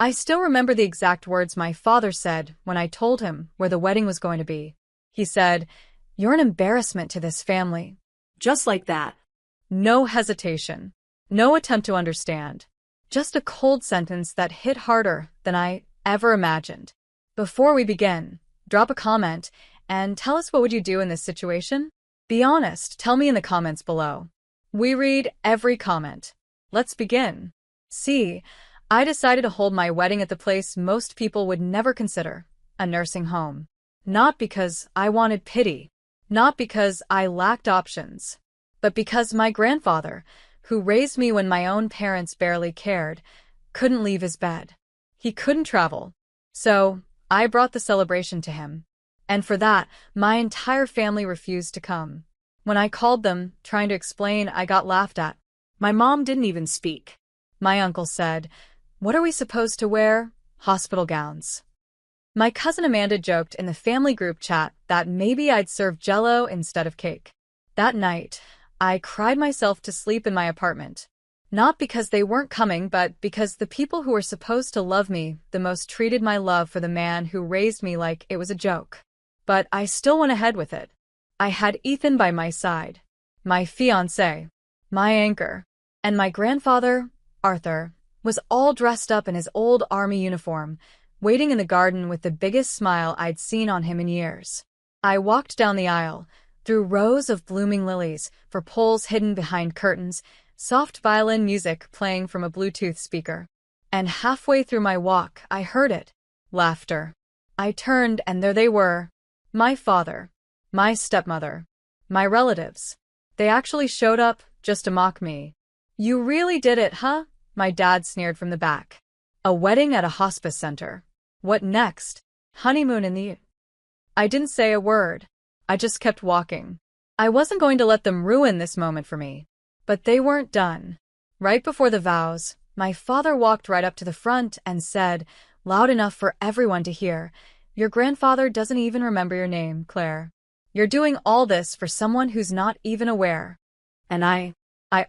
I still remember the exact words my father said when I told him where the wedding was going to be. He said, "You're an embarrassment to this family." Just like that. No hesitation. No attempt to understand. Just a cold sentence that hit harder than I ever imagined. Before we begin, drop a comment and tell us what would you do in this situation? Be honest, tell me in the comments below. We read every comment. Let's begin. See, I decided to hold my wedding at the place most people would never consider, a nursing home. Not because I wanted pity, not because I lacked options, but because my grandfather, who raised me when my own parents barely cared, couldn't leave his bed. He couldn't travel. So, I brought the celebration to him. And for that, my entire family refused to come. When I called them, trying to explain, I got laughed at. My mom didn't even speak. My uncle said, "What are we supposed to wear? Hospital gowns." My cousin Amanda joked in the family group chat that maybe I'd serve Jell-O instead of cake. That night, I cried myself to sleep in my apartment. Not because they weren't coming, but because the people who were supposed to love me the most treated my love for the man who raised me like it was a joke. But I still went ahead with it. I had Ethan by my side, my fiancé, my anchor, and my grandfather, Arthur, was all dressed up in his old army uniform, waiting in the garden with the biggest smile I'd seen on him in years. I walked down the aisle, through rows of blooming lilies, for poles hidden behind curtains, soft violin music playing from a Bluetooth speaker. And halfway through my walk, I heard it. Laughter. I turned and there they were. My father, my stepmother, my relatives. They actually showed up just to mock me. "You really did it, huh?" My dad sneered from the back. "A wedding at a hospice center. What next? Honeymoon in the..." I didn't say a word. I just kept walking. I wasn't going to let them ruin this moment for me. But they weren't done. Right before the vows, my father walked right up to the front and said, loud enough for everyone to hear, "Your grandfather doesn't even remember your name, Claire. You're doing all this for someone who's not even aware." And I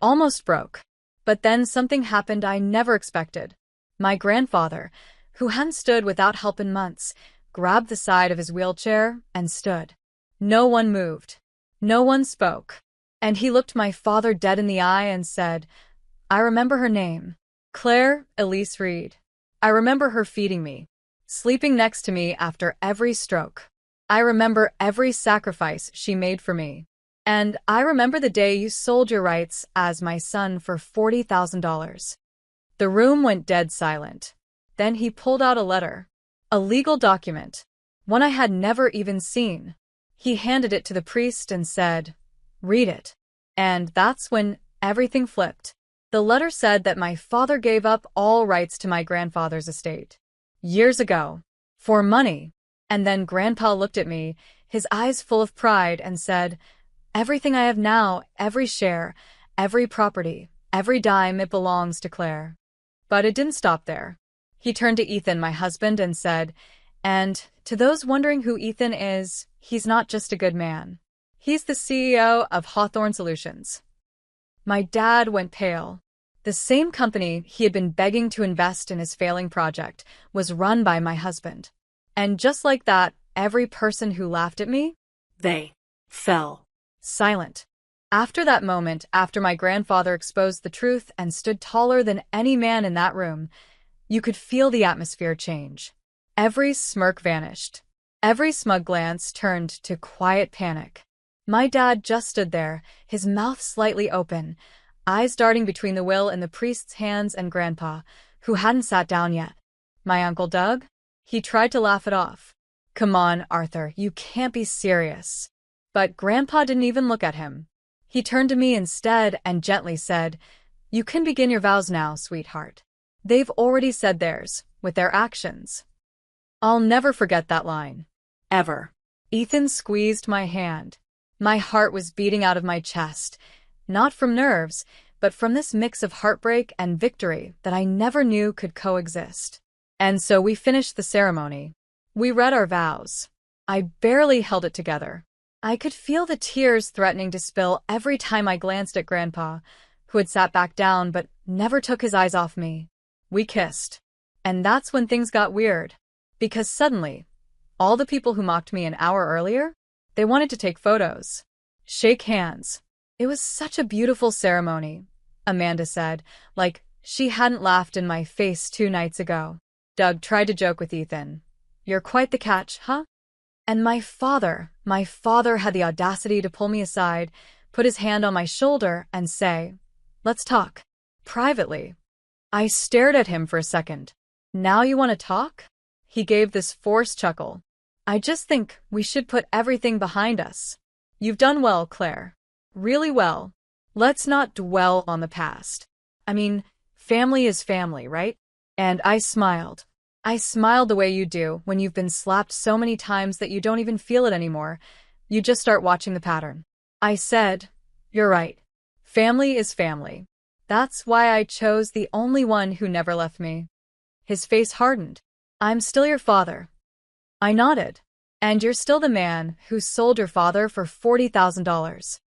almost broke. But then something happened I never expected. My grandfather, who hadn't stood without help in months, grabbed the side of his wheelchair and stood. No one moved. No one spoke. And he looked my father dead in the eye and said, "I remember her name. Claire Elise Reed. I remember her feeding me, sleeping next to me after every stroke. I remember every sacrifice she made for me. And I remember the day you sold your rights as my son for $40,000. The room went dead silent. Then he pulled out a letter. A legal document. One I had never even seen. He handed it to the priest and said, "Read it." And that's when everything flipped. The letter said that my father gave up all rights to my grandfather's estate. Years ago. For money. And then Grandpa looked at me, his eyes full of pride, and said, "Everything I have now, every share, every property, every dime, it belongs to Claire." But it didn't stop there. He turned to Ethan, my husband, and said, "And to those wondering who Ethan is, he's not just a good man. He's the CEO of Hawthorne Solutions." My dad went pale. The same company he had been begging to invest in his failing project was run by my husband. And just like that, every person who laughed at me, they fell silent. After that moment, after my grandfather exposed the truth and stood taller than any man in that room, you could feel the atmosphere change. Every smirk vanished. Every smug glance turned to quiet panic. My dad just stood there, his mouth slightly open, eyes darting between the will in the priest's hands and Grandpa, who hadn't sat down yet. My Uncle Doug? He tried to laugh it off. "Come on, Arthur, you can't be serious." But Grandpa didn't even look at him. He turned to me instead and gently said, "You can begin your vows now, sweetheart. They've already said theirs, with their actions." I'll never forget that line. Ever. Ethan squeezed my hand. My heart was beating out of my chest, not from nerves, but from this mix of heartbreak and victory that I never knew could coexist. And so we finished the ceremony. We read our vows. I barely held it together. I could feel the tears threatening to spill every time I glanced at Grandpa, who had sat back down but never took his eyes off me. We kissed. And that's when things got weird. Because suddenly, all the people who mocked me an hour earlier, they wanted to take photos. Shake hands. It was such a beautiful ceremony, Amanda said, like she hadn't laughed in my face 2 nights ago. Doug tried to joke with Ethan. You're quite the catch, huh? And my father had the audacity to pull me aside, put his hand on my shoulder, and say, let's talk. Privately. I stared at him for a second. Now you want to talk? He gave this forced chuckle. I just think we should put everything behind us. You've done well, Claire. Really well. Let's not dwell on the past. I mean, family is family, right? And I smiled. I smiled the way you do when you've been slapped so many times that you don't even feel it anymore. You just start watching the pattern. I said, you're right. Family is family. That's why I chose the only one who never left me. His face hardened. I'm still your father. I nodded. And you're still the man who sold your father for $40,000.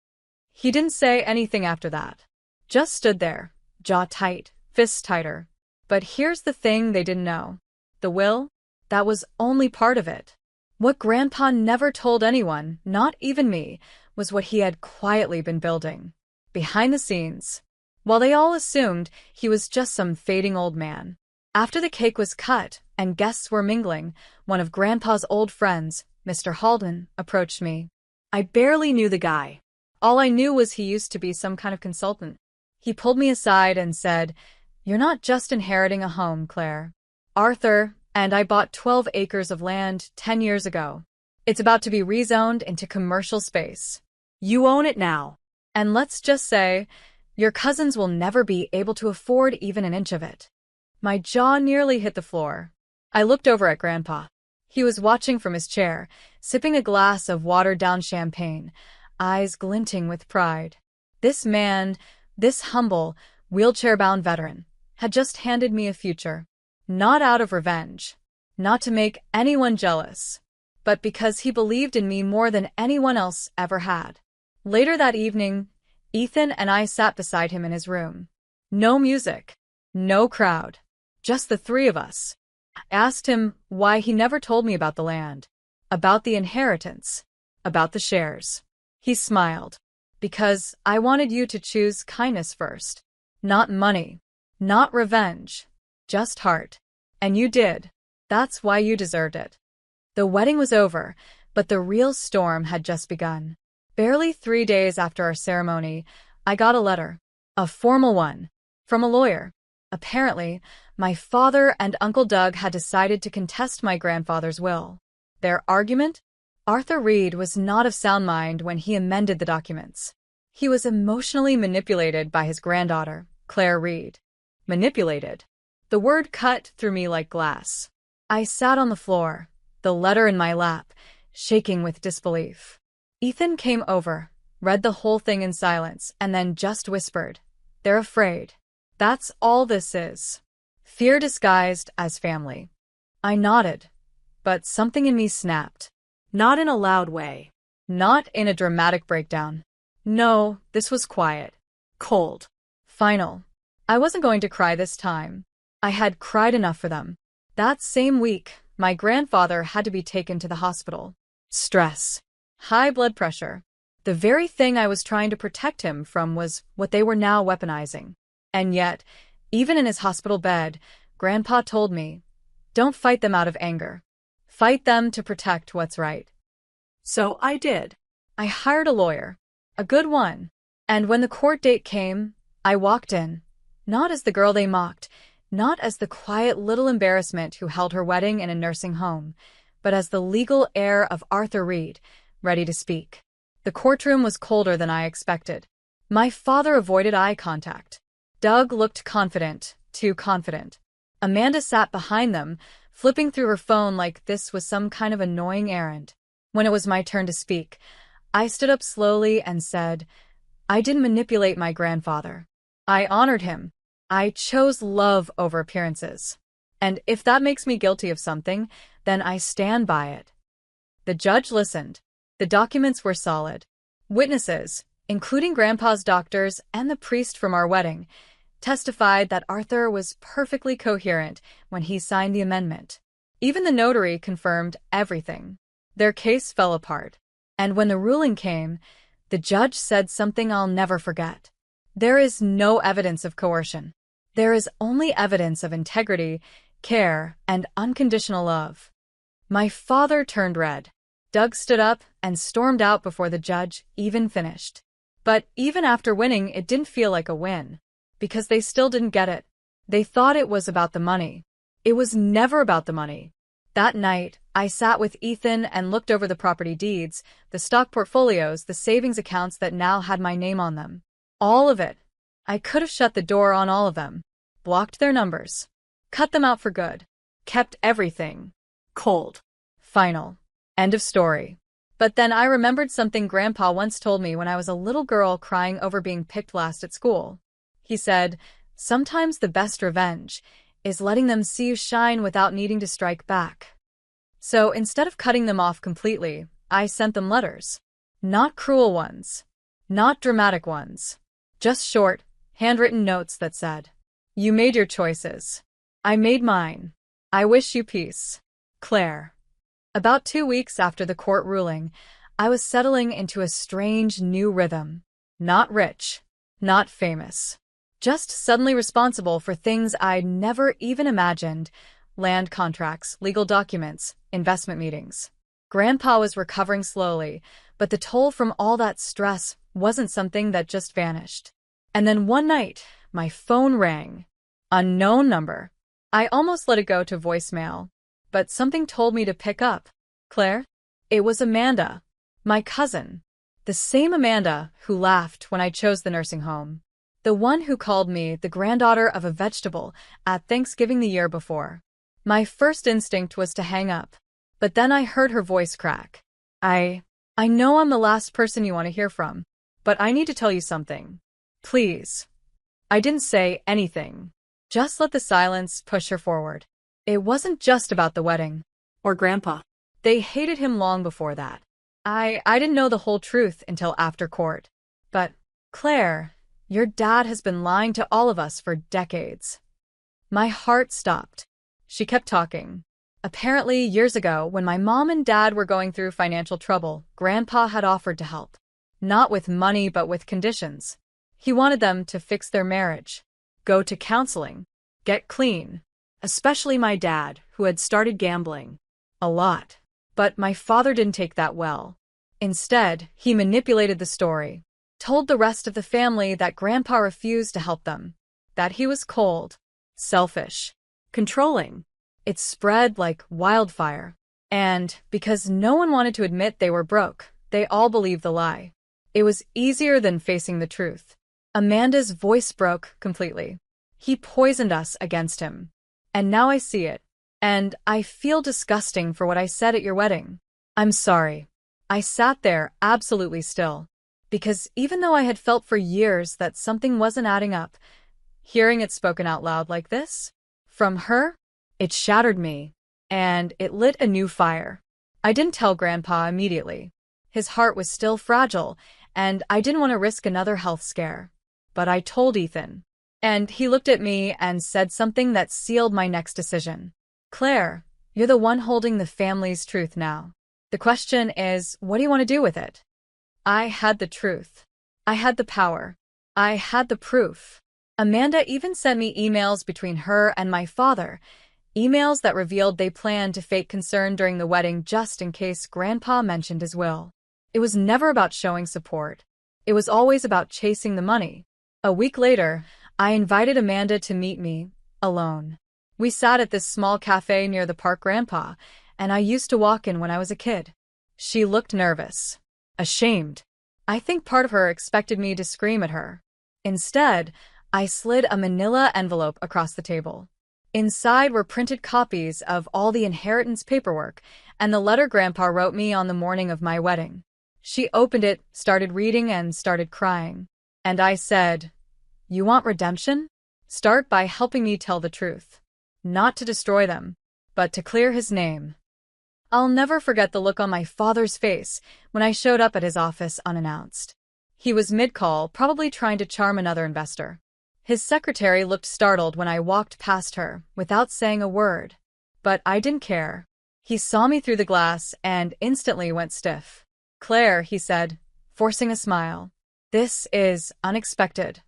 He didn't say anything after that. Just stood there, jaw tight, fists tighter. But here's the thing they didn't know. The will? That was only part of it. What Grandpa never told anyone, not even me, was what he had quietly been building. Behind the scenes. While they all assumed he was just some fading old man. After the cake was cut and guests were mingling, one of Grandpa's old friends, Mr. Halden, approached me. I barely knew the guy. All I knew was he used to be some kind of consultant. He pulled me aside and said, you're not just inheriting a home, Claire. Arthur and I bought 12 acres of land 10 years ago. It's about to be rezoned into commercial space. You own it now. And let's just say, your cousins will never be able to afford even an inch of it. My jaw nearly hit the floor. I looked over at Grandpa. He was watching from his chair, sipping a glass of watered-down champagne, eyes glinting with pride. This man, this humble, wheelchair-bound veteran, had just handed me a future. Not out of revenge, not to make anyone jealous, but because he believed in me more than anyone else ever had. Later that evening, Ethan and I sat beside him in his room. No music, no crowd, just the three of us. I asked him why he never told me about the land, about the inheritance, about the shares. He smiled. Because I wanted you to choose kindness first. Not money, not revenge, just heart. And you did. That's why you deserved it. The wedding was over, but the real storm had just begun. Barely 3 days after our ceremony, I got a letter. A formal one. From a lawyer. Apparently, my father and Uncle Doug had decided to contest my grandfather's will. Their argument? Arthur Reed was not of sound mind when he amended the documents. He was emotionally manipulated by his granddaughter, Claire Reed. Manipulated. The word cut through me like glass. I sat on the floor, the letter in my lap, shaking with disbelief. Ethan came over, read the whole thing in silence, and then just whispered, "They're afraid. That's all this is. Fear disguised as family." I nodded, but something in me snapped. Not in a loud way. Not in a dramatic breakdown. No, this was quiet. Cold. Final. I wasn't going to cry this time. I had cried enough for them. That same week, my grandfather had to be taken to the hospital. Stress. High blood pressure. The very thing I was trying to protect him from was what they were now weaponizing. And yet, even in his hospital bed, Grandpa told me, "Don't fight them out of anger. Fight them to protect what's right." So I did. I hired a lawyer. A good one. And when the court date came, I walked in. Not as the girl they mocked, not as the quiet little embarrassment who held her wedding in a nursing home, but as the legal heir of Arthur Reed, ready to speak. The courtroom was colder than I expected. My father avoided eye contact. Doug looked confident, too confident. Amanda sat behind them, flipping through her phone like this was some kind of annoying errand. When it was my turn to speak, I stood up slowly and said, "I didn't manipulate my grandfather. I honored him. I chose love over appearances. And if that makes me guilty of something, then I stand by it." The judge listened. The documents were solid. Witnesses, including Grandpa's doctors and the priest from our wedding, testified that Arthur was perfectly coherent when he signed the amendment. Even the notary confirmed everything. Their case fell apart. And when the ruling came, the judge said something I'll never forget. There is no evidence of coercion. There is only evidence of integrity, care, and unconditional love. My father turned red. Doug stood up and stormed out before the judge even finished. But even after winning, it didn't feel like a win. Because they still didn't get it. They thought it was about the money. It was never about the money. That night, I sat with Ethan and looked over the property deeds, the stock portfolios, the savings accounts that now had my name on them. All of it. I could have shut the door on all of them, blocked their numbers, cut them out for good, kept everything Cold. final. End of story. But then I remembered something Grandpa once told me when I was a little girl crying over being picked last at school. He said, "Sometimes the best revenge is letting them see you shine without needing to strike back." So instead of cutting them off completely, I sent them letters. Not cruel ones. Not dramatic ones. Just short, handwritten notes that said, "You made your choices. I made mine. I wish you peace. Claire." About 2 weeks after the court ruling, I was settling into a strange new rhythm. Not rich. Not famous. Just suddenly responsible for things I'd never even imagined. Land contracts, legal documents, investment meetings. Grandpa was recovering slowly, but the toll from all that stress wasn't something that just vanished. And then one night, my phone rang. Unknown number. I almost let it go to voicemail, but something told me to pick up. Claire? It was Amanda, my cousin. The same Amanda who laughed when I chose the nursing home. The one who called me the granddaughter of a vegetable at Thanksgiving the year before. My first instinct was to hang up, but then I heard her voice crack. I know I'm the last person you want to hear from, but I need to tell you something. Please. I didn't say anything. Just let the silence push her forward. It wasn't just about the wedding. Or Grandpa. They hated him long before that. I didn't know the whole truth until after court. But, Claire, your dad has been lying to all of us for decades. My heart stopped. She kept talking. Apparently, years ago, when my mom and dad were going through financial trouble, Grandpa had offered to help. Not with money, but with conditions. He wanted them to fix their marriage, go to counseling, get clean. Especially my dad, who had started gambling. A lot. But my father didn't take that well. Instead, he manipulated the story. Told the rest of the family that Grandpa refused to help them. That he was cold. Selfish. Controlling. It spread like wildfire. And, because no one wanted to admit they were broke, they all believed the lie. It was easier than facing the truth. Amanda's voice broke completely. He poisoned us against him. And now I see it. And I feel disgusting for what I said at your wedding. I'm sorry. I sat there absolutely still. Because even though I had felt for years that something wasn't adding up, hearing it spoken out loud like this, from her, it shattered me. And it lit a new fire. I didn't tell Grandpa immediately. His heart was still fragile, and I didn't want to risk another health scare. But I told Ethan. And he looked at me and said something that sealed my next decision. Claire, you're the one holding the family's truth now. The question is, what do you want to do with it? I had the truth. I had the power. I had the proof. Amanda even sent me emails between her and my father, emails that revealed they planned to fake concern during the wedding just in case Grandpa mentioned his will. It was never about showing support. It was always about chasing the money. A week later, I invited Amanda to meet me, alone. We sat at this small cafe near the park Grandpa, and I used to walk in when I was a kid. She looked nervous. Ashamed. I think part of her expected me to scream at her. Instead, I slid a manila envelope across the table. Inside were printed copies of all the inheritance paperwork and the letter Grandpa wrote me on the morning of my wedding. She opened it, started reading, and started crying. And I said, "You want redemption? Start by helping me tell the truth. Not to destroy them, but to clear his name." I'll never forget the look on my father's face when I showed up at his office unannounced. He was mid-call, probably trying to charm another investor. His secretary looked startled when I walked past her, without saying a word. But I didn't care. He saw me through the glass and instantly went stiff. "Claire," he said, forcing a smile. "This is unexpected."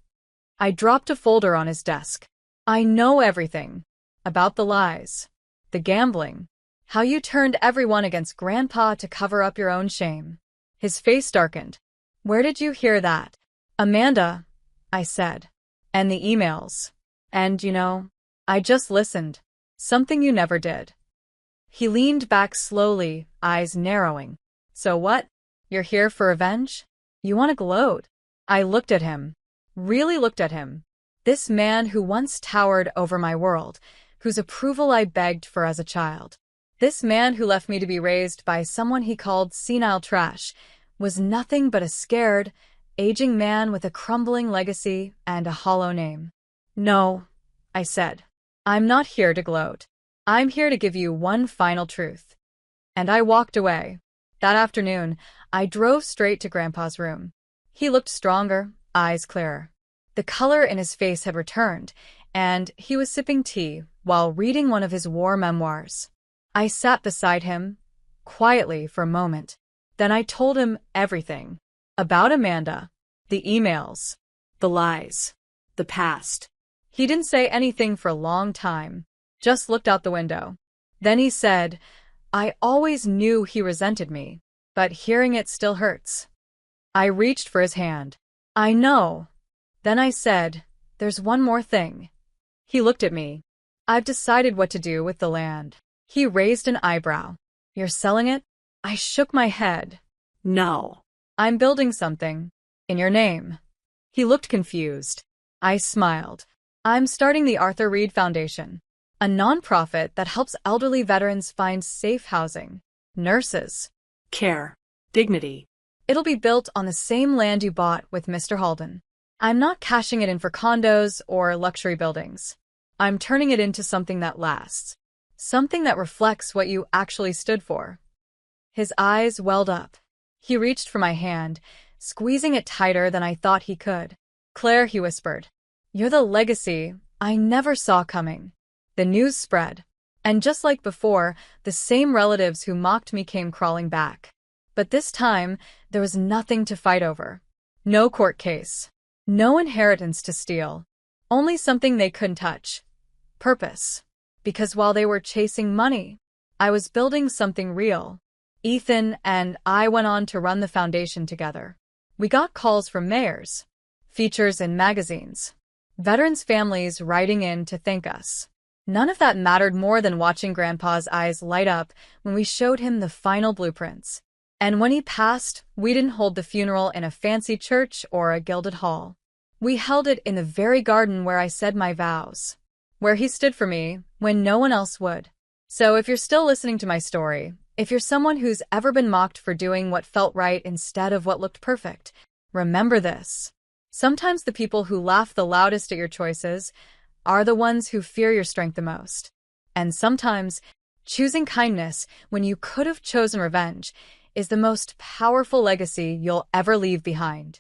I dropped a folder on his desk. "I know everything. About the lies. The gambling. How you turned everyone against Grandpa to cover up your own shame." His face darkened. "Where did you hear that?" "Amanda," I said. "And the emails. And, I just listened. Something you never did." He leaned back slowly, eyes narrowing. "So what? You're here for revenge? You want to gloat?" I looked at him. Really looked at him. This man who once towered over my world, whose approval I begged for as a child. This man who left me to be raised by someone he called senile trash, was nothing but a scared, aging man with a crumbling legacy and a hollow name. "No," I said. "I'm not here to gloat. I'm here to give you one final truth." And I walked away. That afternoon, I drove straight to Grandpa's room. He looked stronger, eyes clearer. The color in his face had returned, and he was sipping tea while reading one of his war memoirs. I sat beside him, quietly for a moment. Then I told him everything. About Amanda, the emails, The lies. The past. He didn't say anything for a long time, just looked out the window. Then he said, "I always knew he resented me, but hearing it still hurts." I reached for his hand. "I know." Then I said, "There's one more thing." He looked at me. "I've decided what to do with the land." He raised an eyebrow. "You're selling it?" I shook my head. No. "I'm building something. In your name." He looked confused. I smiled. "I'm starting the Arthur Reed Foundation, a nonprofit that helps elderly veterans find safe housing, nurses, Care. Dignity. It'll be built on the same land you bought with Mr. Halden. I'm not cashing it in for condos or luxury buildings. I'm turning it into something that lasts. Something that reflects what you actually stood for." His eyes welled up. He reached for my hand, squeezing it tighter than I thought he could. "Claire," he whispered, "you're the legacy I never saw coming." The news spread. And just like before, the same relatives who mocked me came crawling back. But this time, there was nothing to fight over. No court case. No inheritance to steal. Only something they couldn't touch. Purpose. Because while they were chasing money, I was building something real. Ethan and I went on to run the foundation together. We got calls from mayors, features in magazines, veterans' families writing in to thank us. None of that mattered more than watching Grandpa's eyes light up when we showed him the final blueprints. And when he passed, we didn't hold the funeral in a fancy church or a gilded hall. We held it in the very garden where I said my vows, where he stood for me when no one else would. So if you're still listening to my story, if you're someone who's ever been mocked for doing what felt right instead of what looked perfect, remember this. Sometimes the people who laugh the loudest at your choices are the ones who fear your strength the most. And sometimes, choosing kindness when you could have chosen revenge is the most powerful legacy you'll ever leave behind.